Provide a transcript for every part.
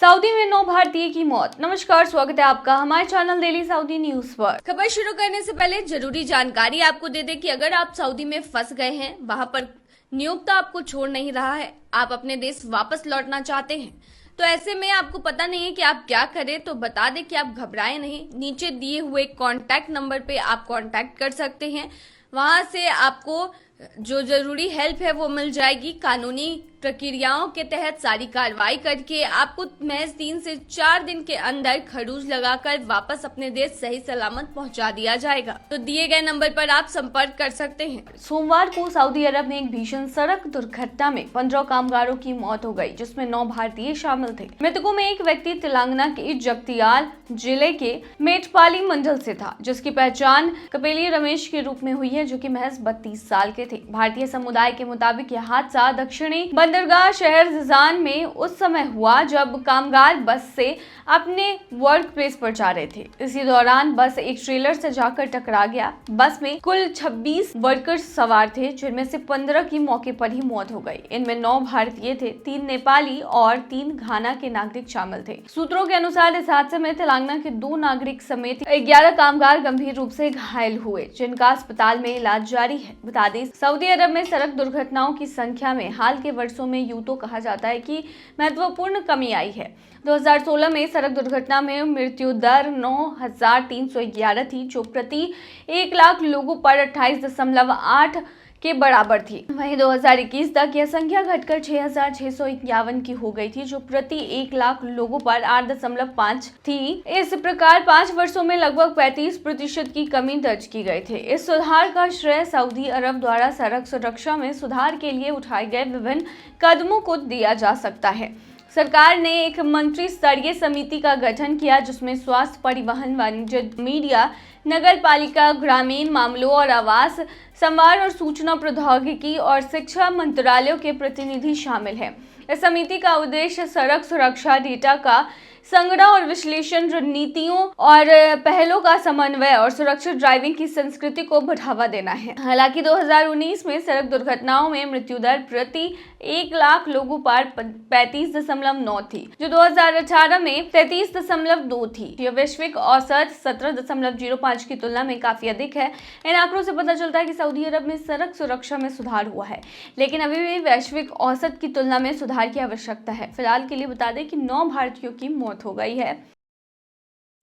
Saudi में 9 भारतीय की मौत। नमस्कार, स्वागत है आपका हमारे चैनल डेली सऊदी न्यूज पर। खबर शुरू करने से पहले जरूरी जानकारी आपको दे दें कि अगर आप सऊदी में फंस गए हैं, वहां पर नियोक्ता आपको छोड़ नहीं रहा है, आप अपने देश वापस लौटना चाहते हैं, तो ऐसे में आपको पता नहीं है कि आप क्या करें, तो बता दें कि आप घबराएं नहीं। नीचे दिए हुए कॉन्टैक्ट नंबर पे आप कॉन्टैक्ट कर सकते हैं। वहां से आपको जो जरूरी हेल्प है वो मिल जाएगी। कानूनी प्रक्रियाओं के तहत सारी कार्रवाई करके आपको महज 3 से 4 दिन के अंदर खरूज लगाकर वापस अपने देश सही सलामत पहुंचा दिया जाएगा। तो दिए गए नंबर पर आप संपर्क कर सकते हैं। सोमवार को सऊदी अरब में एक भीषण सड़क दुर्घटना में 15 कामगारों की मौत हो गई, जिसमें 9 भारतीय शामिल थे। मृतकों में एक व्यक्ति तेलंगाना के जगतियाल जिले के मेटपाली मंडल से था, जिसकी पहचान कपेली रमेश के रूप में हुई है, जो कि महज 32 साल के थे। भारतीय समुदाय के मुताबिक यह हादसा दक्षिणी बंदरगाह शहर जिजान में उस समय हुआ जब कामगार बस से अपने वर्क प्लेस पर जा रहे थे। इसी दौरान बस एक ट्रेलर से जाकर टकरा गया। बस में कुल 26 वर्कर्स सवार थे, जिनमें से 15 की मौके पर ही मौत हो गई। इनमें 9 भारतीय थे, 3 नेपाली और 3 घाना के नागरिक शामिल थे। सूत्रों के अनुसार इस हादसे में तेलंगाना के 2 नागरिक समेत 11 कामगार गंभीर रूप से घायल हुए, जिनका अस्पताल में इलाज जारी है। बता दें, सऊदी अरब में सड़क दुर्घटनाओं की संख्या में हाल के वर्षों में यूं तो कहा जाता है कि महत्वपूर्ण कमी आई है। 2016 में सड़क दुर्घटना में मृत्यु दर 9,311 थी, जो प्रति 1 लाख लोगों पर 28.8 के बराबर थी। वहीं 2021 तक यह संख्या घटकर 6,651 की हो गई थी, जो प्रति 1 लाख लोगों पर 8.5 थी। इस प्रकार 5 वर्षों में लगभग 35% की कमी दर्ज की गई थी। इस सुधार का श्रेय सऊदी अरब द्वारा सड़क सुरक्षा में सुधार के लिए उठाए गए विभिन्न कदमों को दिया जा सकता है। सरकार ने एक मंत्री स्तरीय समिति का गठन किया, जिसमें स्वास्थ्य, परिवहन, वाणिज्य, मीडिया, नगर पालिका, ग्रामीण मामलों और आवास, संवाद और सूचना प्रौद्योगिकी और शिक्षा मंत्रालयों के प्रतिनिधि शामिल हैं। इस समिति का उद्देश्य सड़क सुरक्षा डेटा का संग्रह और विश्लेषण, रणनीतियों और पहलों का समन्वय और सुरक्षित ड्राइविंग की संस्कृति को बढ़ावा देना है। हालांकि 2019 में सड़क दुर्घटनाओं में मृत्यु दर प्रति 1 लाख लोगों पर 35.9 थी, जो 2018 में 33.2 थी। यह वैश्विक औसत 17.05 की तुलना में काफी अधिक है। इन आंकड़ों से पता चलता है कि सऊदी अरब में सड़क सुरक्षा में सुधार हुआ है, लेकिन अभी भी वैश्विक औसत की तुलना में सुधार की आवश्यकता है। फिलहाल के लिए बता दें कि 9 भारतीयों की मौत हो गई है।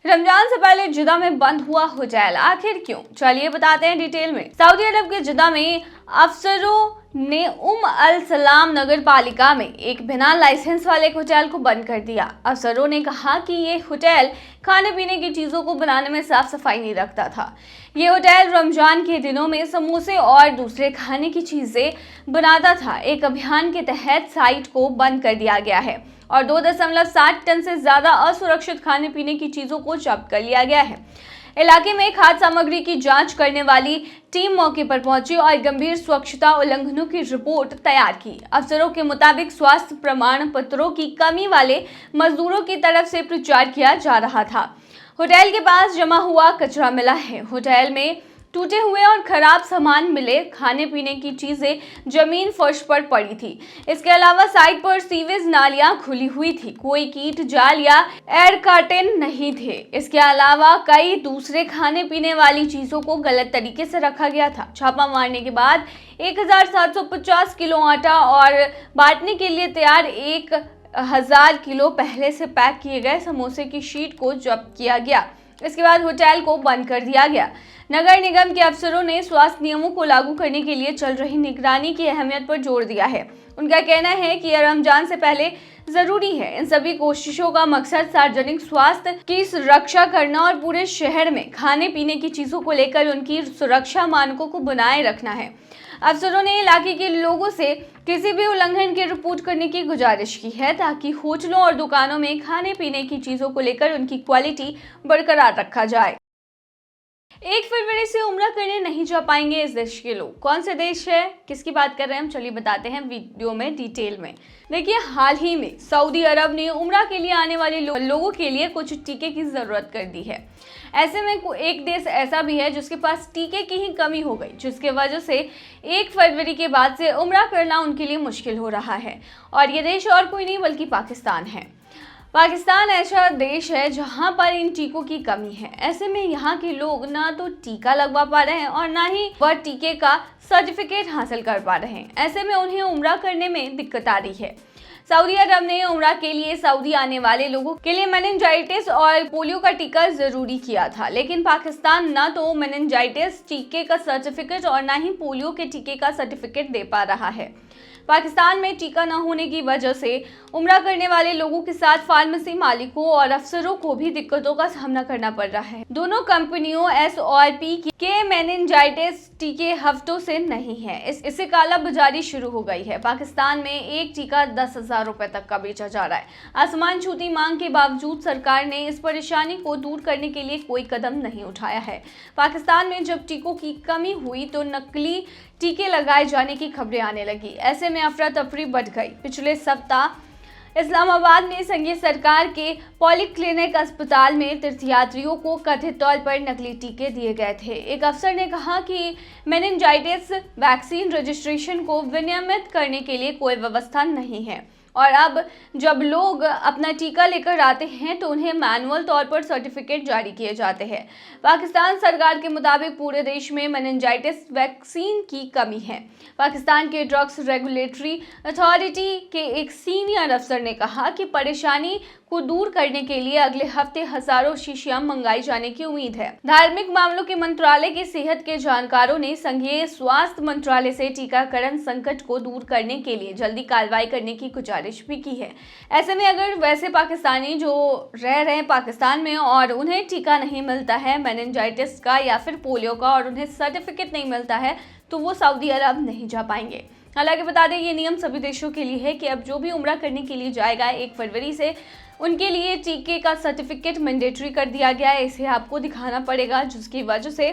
रमजान से पहले जिद्दा में बंद हुआ होटल, आखिर क्यों? चलिए बताते हैं डिटेल में। सऊदी अरब के जिद्दा में अफसरों ने अल सलाम नगर पालिका में एक बिना लाइसेंस वाले होटल को बंद कर दिया। अफसरों ने कहा कि ये होटल खाने पीने की चीजों को बनाने में साफ सफाई नहीं रखता था। ये होटल रमजान के दिनों में समोसे और दूसरे खाने की चीजें बनाता था। एक अभियान के तहत साइट को बंद कर दिया गया है और 2.7 टन से ज्यादा असुरक्षित खाने पीने की चीजों को जब्त कर लिया गया है। इलाके में खाद्य सामग्री की जांच करने वाली टीम मौके पर पहुंची और गंभीर स्वच्छता उल्लंघनों की रिपोर्ट तैयार की। अफसरों के मुताबिक स्वास्थ्य प्रमाण पत्रों की कमी वाले मजदूरों की तरफ से प्रचार किया जा रहा था। होटल के पास जमा हुआ कचरा मिला है। होटल में टूटे हुए और खराब सामान मिले। खाने पीने की चीजें जमीन फर्श पर पड़ी थी। इसके अलावा साइट पर सीवेज नालियां खुली हुई थी। कोई कीट जाल या एयर कर्टेन नहीं थे। इसके अलावा कई दूसरे खाने पीने वाली चीजों को गलत तरीके से रखा गया था। छापा मारने के बाद 1750 किलो आटा और बांटने के लिए तैयार 1000 किलो पहले से पैक किए गए समोसे की शीट को जब्त किया गया। इसके बाद होटल को बंद कर दिया गया। नगर निगम के अफसरों ने स्वास्थ्य नियमों को लागू करने के लिए चल रही निगरानी की अहमियत पर जोर दिया है। उनका कहना है कि यह रमजान से पहले जरूरी है। इन सभी कोशिशों का मकसद सार्वजनिक स्वास्थ्य की सुरक्षा करना और पूरे शहर में खाने पीने की चीजों को लेकर उनकी सुरक्षा मानकों को बनाए रखना है। अफसरों ने इलाके के लोगों से किसी भी उल्लंघन की रिपोर्ट करने की गुजारिश की है, ताकि होटलों और दुकानों में खाने पीने की चीजों को लेकर उनकी क्वालिटी बरकरार रखा जाए। 1 फरवरी से उम्रा करने नहीं जा पाएंगे इस देश के लोग। कौन से देश है, किसकी बात कर रहे हैं हम, चलिए बताते हैं वीडियो में डिटेल में। देखिए, हाल ही में सऊदी अरब ने उम्रा के लिए आने वाले लोगों के लिए कुछ टीके की जरूरत कर दी है। ऐसे में एक देश ऐसा भी है जिसके पास टीके की ही कमी हो गई, जिसके वजह से 1 फरवरी के बाद से उम्रा करना उनके लिए मुश्किल हो रहा है। और ये देश और कोई नहीं बल्कि पाकिस्तान है। पाकिस्तान ऐसा देश है जहां पर इन टीकों की कमी है। ऐसे में यहाँ के लोग ना तो टीका लगवा पा रहे हैं और ना ही वह टीके का सर्टिफिकेट हासिल कर पा रहे हैं। ऐसे में उन्हें उम्रा करने में दिक्कत आ रही है। सऊदी अरब ने उम्रा के लिए सऊदी आने वाले लोगों के लिए मेनिनजाइटिस और पोलियो का टीका जरूरी किया था, लेकिन पाकिस्तान ना तो मेनिनजाइटिस टीके का सर्टिफिकेट और ना ही पोलियो के टीके का सर्टिफिकेट दे पा रहा है। पाकिस्तान में टीका न होने की वजह से उम्रा करने वाले लोगों के साथ फार्मेसी मालिकों और अफसरों को भी दिक्कतों का सामना करना पड़ रहा है। दोनों कंपनियों SORP के मेनिनजाइटिस टीके हफ्तों से नहीं है। इससे काला बाजारी शुरू हो गई है। पाकिस्तान में एक टीका 10,000 रुपए तक का बेचा जा रहा है। आसमान छूती मांग के बावजूद सरकार ने इस परेशानी को दूर करने के लिए कोई कदम नहीं उठाया है। पाकिस्तान में जब टीकों की कमी हुई तो नकली टीके लगाए जाने की खबरें आने लगी। ऐसे में अफरा तफरी बढ़ गई। पिछले सप्ताह इस्लामाबाद में संघीय सरकार के पॉलीक्लिनिक अस्पताल में तीर्थयात्रियों को कथित तौर पर नकली टीके दिए गए थे। एक अफसर ने कहा कि मेनिनजाइटिस वैक्सीन रजिस्ट्रेशन को विनियमित करने के लिए कोई व्यवस्था नहीं है और अब जब लोग अपना टीका लेकर आते हैं तो उन्हें मैनुअल तौर पर सर्टिफिकेट जारी किए जाते हैं। पाकिस्तान सरकार के मुताबिक पूरे देश में मेनिनजाइटिस वैक्सीन की कमी है। पाकिस्तान के ड्रग्स रेगुलेटरी अथॉरिटी के एक सीनियर अफसर ने कहा कि परेशानी को दूर करने के लिए अगले हफ्ते हजारों शीशियां मंगाई जाने की उम्मीद है। धार्मिक मामलों के मंत्रालय के सेहत के जानकारों ने संघीय स्वास्थ्य मंत्रालय से टीकाकरण संकट को दूर करने के लिए जल्दी कार्रवाई करने की गुजारिश भी की है। ऐसे में अगर वैसे पाकिस्तानी जो रह रहे हैं पाकिस्तान में और उन्हें टीका नहीं मिलता है मेनिनजाइटिस का या फिर पोलियो का और उन्हें सर्टिफिकेट नहीं मिलता है तो वो सऊदी अरब नहीं जा पाएंगे। हालांकि बता दें ये नियम सभी देशों के लिए है कि अब जो भी उम्रा करने के लिए जाएगा 1 फरवरी से उनके लिए टीके का सर्टिफिकेट मैंडेटरी कर दिया गया है। इसे आपको दिखाना पड़ेगा, जिसकी वजह से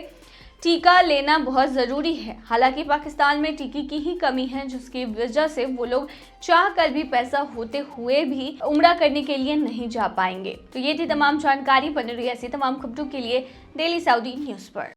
टीका लेना बहुत ज़रूरी है। हालांकि पाकिस्तान में टीके की ही कमी है, जिसकी वजह से वो लोग चाह कर भी पैसा होते हुए भी उम्रा करने के लिए नहीं जा पाएंगे। तो ये थी तमाम जानकारी। बने रही ऐसी तमाम खबरों के लिए डेली सऊदी न्यूज़ पर।